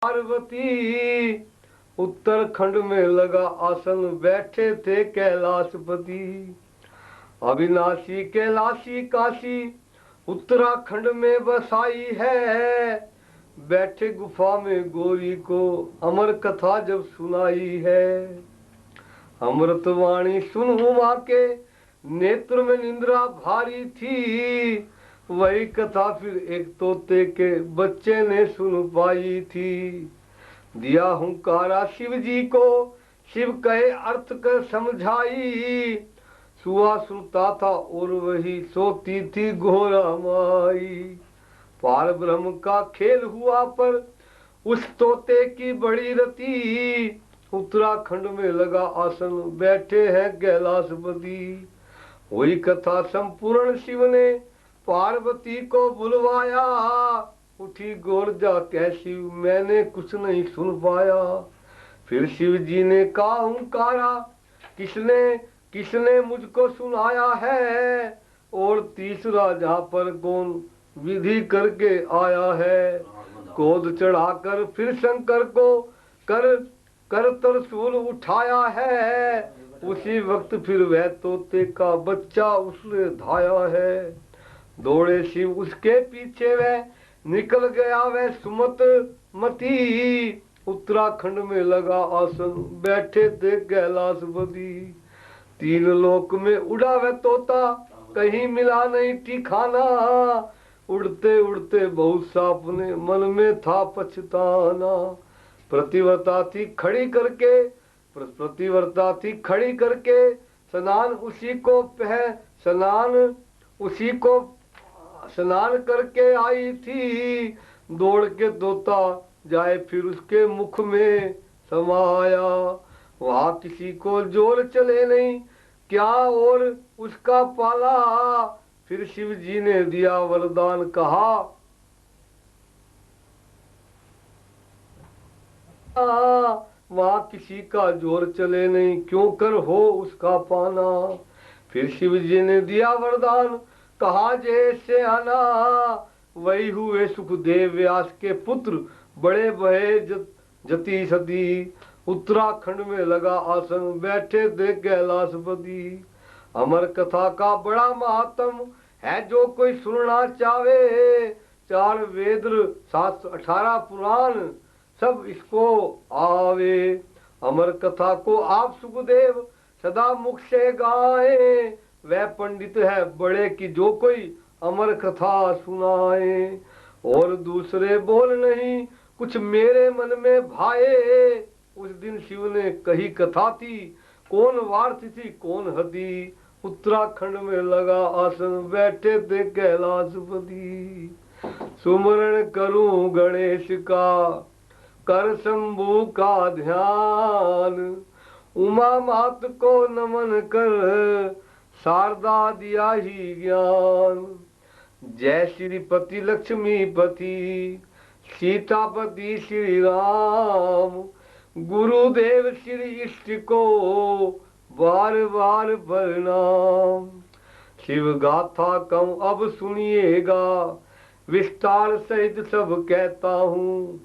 पार्वती उत्तराखंड में लगा आसन, बैठे थे कैलाशपति। अविनाशी कैलाशी काशी उत्तराखंड में बसाई है, बैठे गुफा में गोरी को अमर कथा जब सुनाई है। अमृतवाणी सुन उमा के नेत्र में निंद्रा भारी थी, वही कथा फिर एक तोते के बच्चे ने सुन पाई थी। दिया हुंकारा शिव जी को, शिव कहे अर्थ कर समझाई, सुआ सुनता था और वही सोती थी घोरा माई। पार ब्रह्म का खेल हुआ पर उस तोते की बड़ी रति, उत्तराखंड में लगा आसन, बैठे हैं कैलाशपति। वही कथा संपूर्ण शिव ने पार्वती को बुलवाया, उठी गोरजा कैसी मैंने कुछ नहीं सुन पाया। फिर शिव जी ने कहा हुंकारा, किसने किसने मुझको सुनाया है, और तीसरा जहाँ पर कौन विधि करके आया है। क्रोध चढ़ाकर फिर शंकर को कर कर त्रिशूल उठाया है, उसी वक्त फिर वह तोते का बच्चा उसने धाया है। दौड़े शिव उसके पीछे, वह निकल गया वह सुमत मती। उत्तराखंड में लगा आसन, बैठे थे कैलाशपति। तीन लोक में उड़ा वह तोता, कहीं मिला नहीं ठिकाना। उड़ते उड़ते बहुत सा अपने मन में था पछताना। प्रतिव्रता थी खड़ी करके स्नान स्नान करके आई थी। दौड़ के तोता जाए फिर उसके मुख में समाया। वहाँ किसी को जोर चले नहीं, क्या और उसका पाला। फिर शिव जी ने दिया वरदान, कहा वहाँ किसी का जोर चले नहीं, क्यों कर हो उसका पाना। फिर शिव जी ने दिया वरदान, कहा जैसे आना। वही हुए सुखदेव व्यास के पुत्र, बड़े भये जति सती। उत्तराखंड में लगा आसन, बैठे थे कैलाशपति। अमर कथा का बड़ा महात्म है, जो कोई सुनना चाहे। 4 वेद 18 पुराण सब इसको आवे। अमर कथा को आप सुखदेव सदा मुख से गाए। वह पंडित है बड़े की जो कोई अमर कथा सुनाए। और दूसरे बोल नहीं कुछ मेरे मन में भाए। उस दिन शिव ने कही कथा थी, कौन वार्थ थी कौन हदी। उत्तराखंड में लगा आसन, बैठे थे कैलाशपति। सुमरण करूं गणेश का, कर शंभु का ध्यान। उमा मात को नमन कर, शारदा दिया ही ज्ञान। जय श्रीपति लक्ष्मीपति, सीतापति श्री राम। गुरुदेव श्री इष्ट को बार बार प्रणाम। शिव गाथा कहूँ अब सुनिएगा, विस्तार सहित सब कहता हूँ।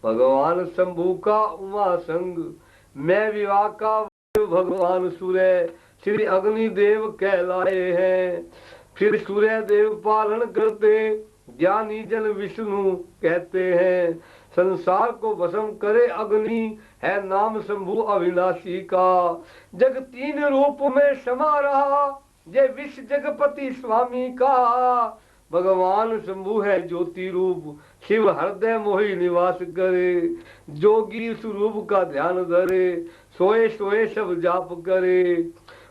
भगवान शंभु का उमा संग, मैं विवाह का भगवान सूर्य श्री अग्निदेव कहलाए हैं। फिर सूर्य देव पालन करते, ज्ञानी जन विष्णु कहते हैं। संसार को भस्म करे अग्नि, है नाम शंभु अविनाशी का। जग 3 रूप में समा रहा, ये विश्व जगपति स्वामी का। भगवान शंभु है ज्योति रूप, शिव हृदय मोहि निवास करे। जोगी स्वरूप का ध्यान धरे, सोए सोए सब जाप करे।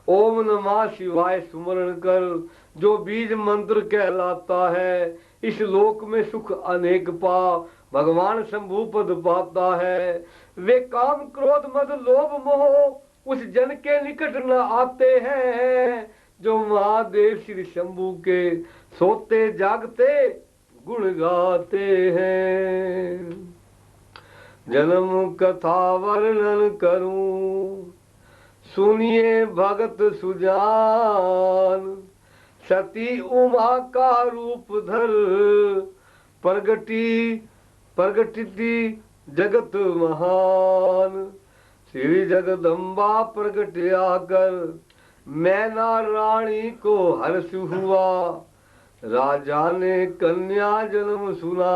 ओम नमः शिवाय सुमरण कर, जो बीज मंत्र कहलाता है। इस लोक में सुख अनेक पा, भगवान शंभु पद पाता है। वे काम क्रोध मद लोभ मोह उस जन के निकट न आते हैं, जो महादेव श्री शंभु के सोते जागते गुण गाते हैं। जन्म कथा वर्णन करूं, सुनिए भगत सुजान। सती उमा का रूप धर, प्रगटी जगत महान। श्री जगदम्बा प्रगट आकर मैना रानी को हर्ष हुआ। राजा ने कन्या जन्म सुना,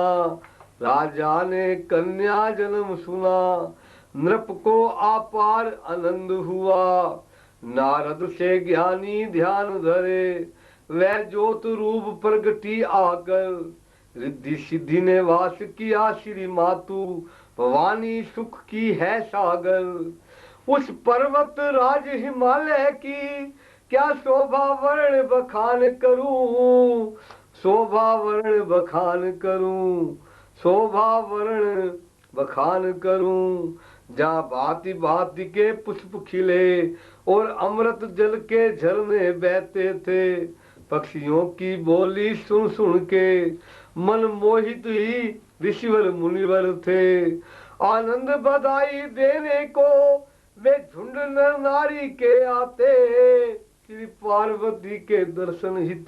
राजा ने कन्या जन्म सुना, नृप को अपार आनंद हुआ। नारद से ज्ञानी ध्यान धरे, वह ज्योत रूप प्रगटी आकर। रिद्धि सिद्धि ने वास किया श्री मातु, भवानी सुख की है सागर। उस पर्वत राज हिमालय की क्या शोभा वर्ण बखान करूं, शोभा वर्ण बखान करूं, शोभा वर्ण बखान करूं। जहाँ भांति भांति के पुष्प खिले और अमृत जल के झरने बहते थे। पक्षियों की बोली सुन सुन के मन मोहित ही ऋषिवर मुनिवर थे। आनंद बधाई देने को वे झुंड नर नारी के आते। श्री पार्वती के दर्शन हित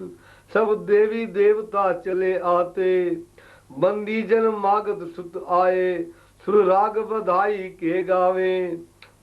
सब देवी देवता चले आते। बंदी जन मागध सुत आए, सुर राग बधाई के गावे।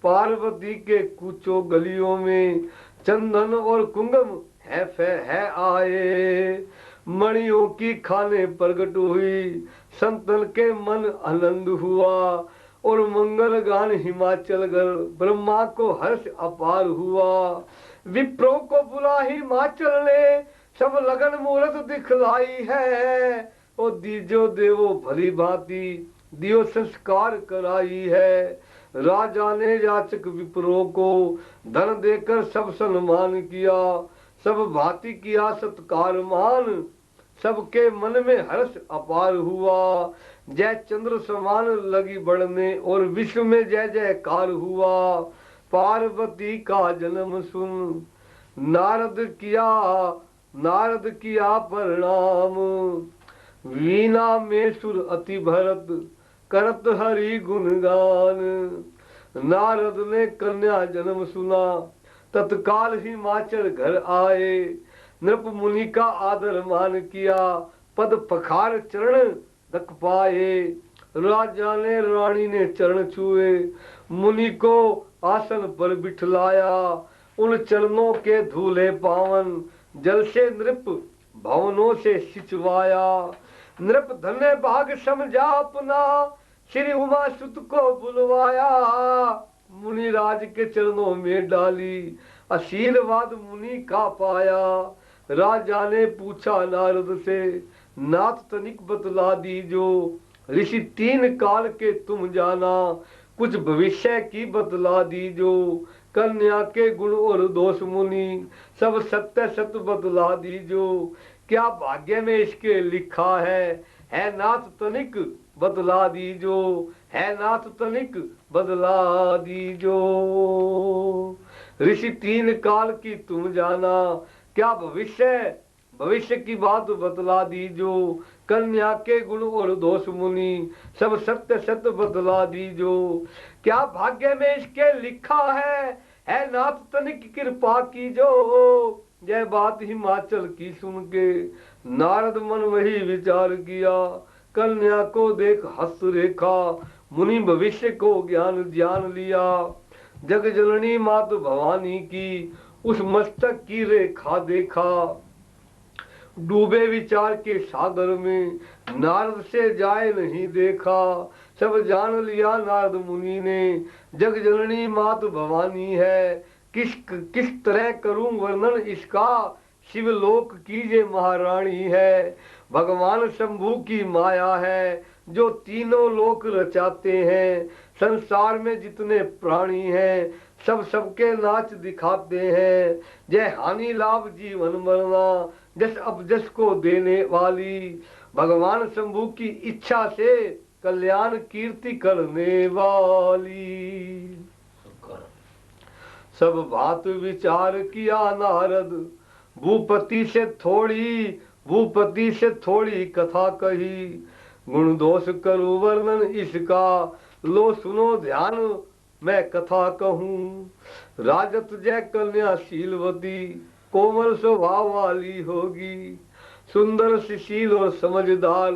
पार्वती के कूचो गलियों में चंदन और कुंगम है आए। मणियों की खाने प्रगट हुई, संतन के मन आनंद हुआ। और मंगल गान हिमाचल गल, ब्रह्मा को हर्ष अपार हुआ। विप्रों को बुला हिमाचल ने, सब लगन मूर्त दिखलाई है। और दीजो देवो भली भांति दियो संस्कार कराई है। राजा ने याचक विप्रों को धन देकर सब सम्मान किया। सब भांति किया सत्कार मान, सबके मन में हर्ष अपार हुआ। जय चंद्र समान लगी बढ़ने और विश्व में जय जयकार हुआ। पार्वती का जन्म सुन नारद किया प्रणाम। वीणा में सुर अति भरत करत हरि गुणगान। नारद ने कन्या जन्म सुना, तत्काल हिमाचल घर आए। नृप मुनि का आदर मान किया, पद पखार चरण रख पाए। राजा ने रानी ने चरण छुए, मुनि को आसन पर बिठलाया। उन चरणों के धूले पावन, जल से नृप भवनों से सिंचवाया। नृप धन्य भाग समझा अपना, श्री उमा सुत को बुलवाया। मुनि राज के चरणों में डाली, आशीर्वाद मुनि का पाया। राजा ने पूछा नारद से, नाथ तनिक बतला दीजो। ऋषि 3 काल के तुम जाना, कुछ भविष्य की बतला दीजो। कन्या के गुण और दोष मुनि, सब सत्य सत बतला दीजो। क्या भाग्य में इसके लिखा है नाथ तनिक बतला दीजो। है नाथ तनिक बदला दीजो। ऋषि 3 काल की तुम जाना, क्या भविष्य की बात बतला दीजो। कन्या के गुण और दोष मुनि, सब सत्य सत्य बतला दीजो। क्या भाग्य में इसके लिखा है नाथ तनिक कृपा कीजो। यह बात हिमाचल की सुन के नारद मन वही विचार किया। कन्या को देख हस्त रेखा, मुनि भविष्य को ज्ञान ध्यान लिया। जग जननी मात भवानी की उस मस्तक की रेखा देखा। डूबे विचार के सागर में नारद से जाए नहीं देखा। सब जान लिया नारद मुनि ने, जग जननी मात भवानी है। किस तरह करूं वर्णन इसका, शिवलोक की ये महारानी है। भगवान शंभू की माया है, जो तीनों लोक रचाते हैं। संसार में जितने प्राणी हैं, सबके नाच दिखाते हैं। जय हानि लाभ जीवन मरना, जस अपजस को देने वाली। भगवान शंभू की इच्छा से कल्याण कीर्ति करने वाली। सब बात विचार किया नारद, भूपति से थोड़ी कथा कही। गुण दोष करूं वर्णन इसका, लो सुनो ध्यान मैं कथा कहूं। राजत जय कन्या शीलवती, कोमल स्वभाव वाली होगी। सुंदर सुशील और समझदार,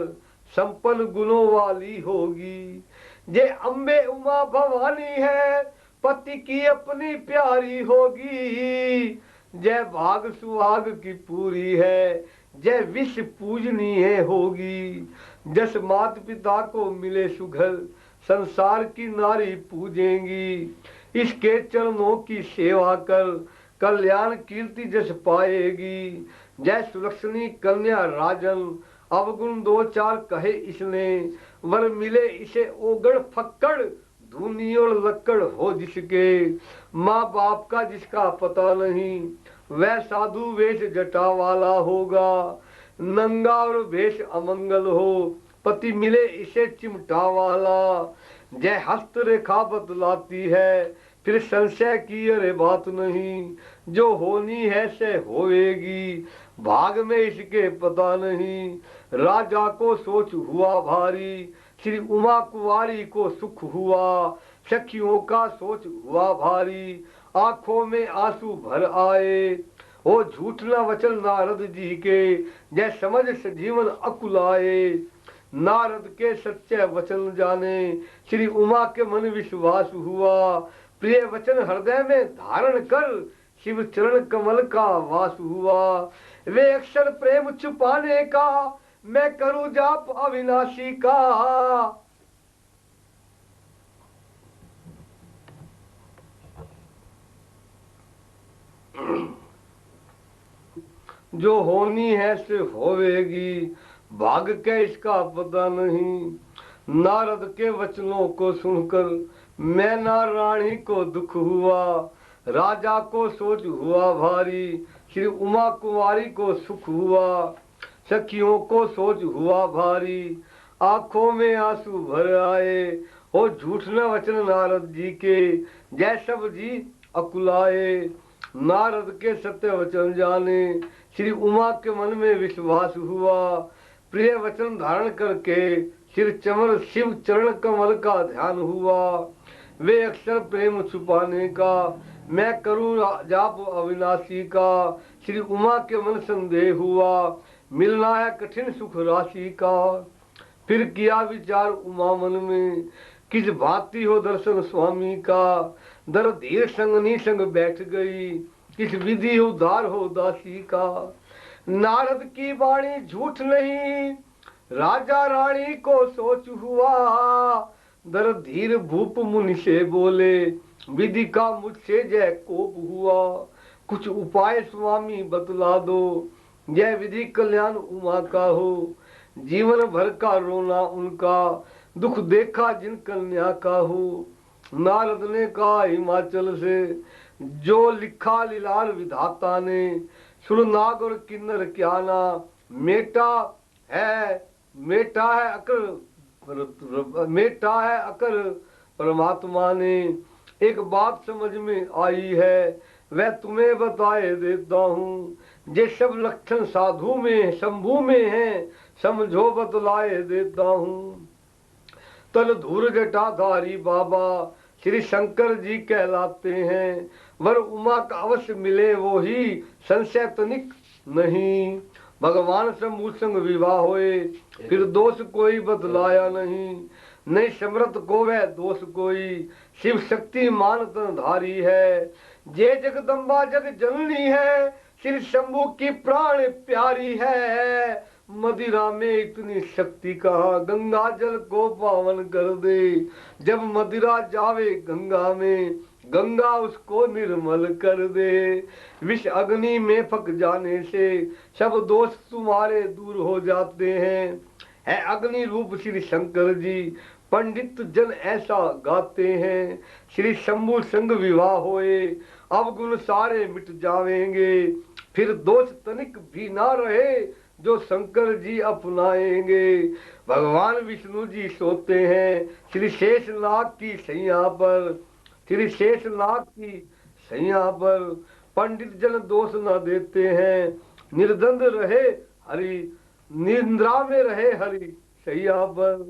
संपन्न गुणों वाली होगी। जे अम्बे उमा भवानी है, पति की अपनी प्यारी होगी। जय भाग सुहाग की पूरी है, जय विश्व पूजनीय होगी। जस मात पिता को मिले सुघर, संसार की नारी पूजेंगी। इसके चरणों की सेवा कर, कल्याण कीर्ति जस पाएगी। जय सुलक्षणी कन्या राजन, अवगुण दो चार कहे इसने। वर मिले इसे ओगड़ फक्कड़, धूनी और लक्कड़ हो जिसके। माँ बाप का जिसका पता नहीं, वह साधु वेश जटा वाला होगा। नंगा और वेश अमंगल हो, पति मिले इसे चिमटा वाला। जय हस्त रेखा बतलाती है, फिर संशय की अरे बात नहीं। जो होनी है से होएगी, भाग में इसके पता नहीं। राजा को सोच हुआ भारी, श्री उमा कुंवारी को सुख हुआ। सखियों का सोच हुआ भारी, आंखों में आंसू भर आए। ओ झूठ न वचन नारद जी के, जय समझ सजीवन अकुलाए। नारद के सच्चे वचन जाने, श्री उमा के मन विश्वास हुआ। प्रिय वचन हृदय में धारण कर, शिव चरण कमल का वास हुआ। वे अक्षर प्रेम छुपाने का, मैं करूं जाप अविनाशी का। जो होनी है से होवेगी, भाग के इसका पता नहीं। नारद के वचनों को सुनकर मैना रानी को दुख हुआ। राजा को सोच हुआ भारी, श्री उमा कुमारी को सुख हुआ। सखियों को सोच हुआ भारी, आंखों में आंसू भर आए। ओ झूठ न वचन नारद जी के, जय सब जी अकुलाए। नारद के सत्य वचन जाने, श्री उमा के मन में विश्वास हुआ। प्रिय वचन धारण करके सिर चमर शिव चरण कमल का ध्यान हुआ। वे अक्षर प्रेम छुपाने का, मैं करूं जाप अविनाशी का। श्री उमा के मन संदेह हुआ, मिलना है कठिन सुख राशि का। फिर किया विचार उमा मन में, किस भांति हो दर्शन स्वामी का। दर धीर संग निसंग बैठ गई, किस विधि उद्धार हो दासी का। नारद की वाणी झूठ नहीं, राजा रानी को सोच हुआ। दर धीर भूप मुनि से बोले, विधि का मुझसे जय कोप हुआ। कुछ उपाय स्वामी बतला दो, जय विधि कल्याण उमा का हो। जीवन भर का रोना उनका, दुख देखा जिन कन्या का हो। नारद ने कहा हिमाचल से, जो लिखा लीलाल विधाता ने। सुन नाग और किन्नर क्या ना, मेटा है अकर परमात्मा ने। एक बात समझ में आई है, वह तुम्हें बताए देता हूँ। जे सब लक्षण साधु में शंभू में है, समझो बतलाए देता हूँ। तल धूर जटाधारी बाबा श्री शंकर जी कहलाते हैं। वर उमा का अवश्य मिले वो ही, संशय तनिक नहीं। भगवान शंभु संग विवाह होए, फिर दोष कोई बतलाया नहीं। नहीं समृत को वह दोष कोई, शिव शक्ति मान धारी है। जे जगदम्बा जग जननी है, श्री शंभु की प्राण प्यारी है। मदिरा में इतनी शक्ति कहा, गंगा जल को पावन कर दे। जब मदिरा जावे गंगा में, गंगा उसको निर्मल कर दे। विष अग्नि में पक जाने से सब दोष तुम्हारे दूर हो जाते हैं। है अग्नि रूप श्री शंकर जी, पंडित जन ऐसा गाते हैं। श्री शंभु संग विवाह होए, अवगुण सारे मिट जावेंगे। फिर दोष तनिक भी ना रहे, जो शंकर जी अपनाएंगे। भगवान विष्णु जी सोते हैं श्री शेषनाग की सैया पर। श्री शेषनाग की सैया पर पंडित जन दोष न देते हैं। निर्द्वंद रहे हरि, निद्रा में रहे हरि सैया पर।